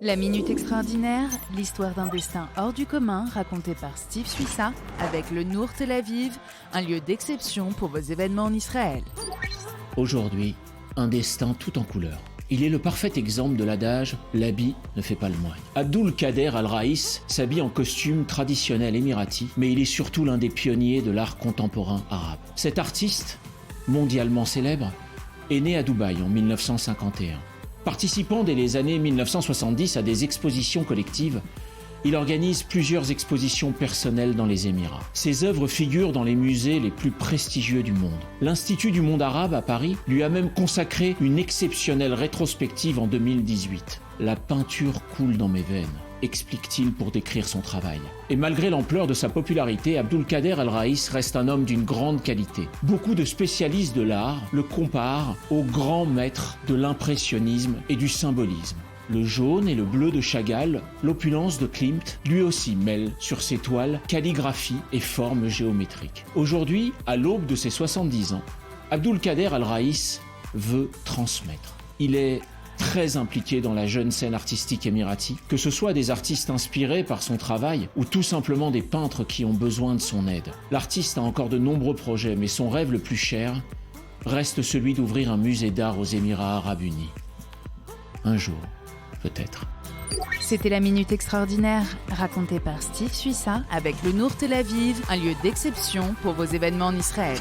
La Minute Extraordinaire, l'histoire d'un destin hors du commun racontée par Steve Suissa avec le Nour Tel Aviv, un lieu d'exception pour vos événements en Israël. Aujourd'hui, un destin tout en couleurs. Il est le parfait exemple de l'adage « l'habit ne fait pas le moine ». Abdul Kader Al-Raïs s'habille en costume traditionnel émirati, mais il est surtout l'un des pionniers de l'art contemporain arabe. Cet artiste, mondialement célèbre, est né à Dubaï en 1951. Participant dès les années 1970 à des expositions collectives, il organise plusieurs expositions personnelles dans les Émirats. Ses œuvres figurent dans les musées les plus prestigieux du monde. L'Institut du monde arabe à Paris lui a même consacré une exceptionnelle rétrospective en 2018. « La peinture coule dans mes veines », explique-t-il pour décrire son travail. Et malgré l'ampleur de sa popularité, Abdul Kader Al-Raïs reste un homme d'une grande qualité. Beaucoup de spécialistes de l'art le comparent au grand maître de l'impressionnisme et du symbolisme. Le jaune et le bleu de Chagall, l'opulence de Klimt, lui aussi mêle sur ses toiles calligraphie et formes géométriques. Aujourd'hui, à l'aube de ses 70 ans, Abdul Kader Al-Raïs veut transmettre. Il est très impliqué dans la jeune scène artistique émirati, que ce soit des artistes inspirés par son travail ou tout simplement des peintres qui ont besoin de son aide. L'artiste a encore de nombreux projets, mais son rêve le plus cher reste celui d'ouvrir un musée d'art aux Émirats arabes unis. Un jour, peut-être. C'était la Minute Extraordinaire, racontée par Steve Suissa avec le Nour Tel Aviv, un lieu d'exception pour vos événements en Israël.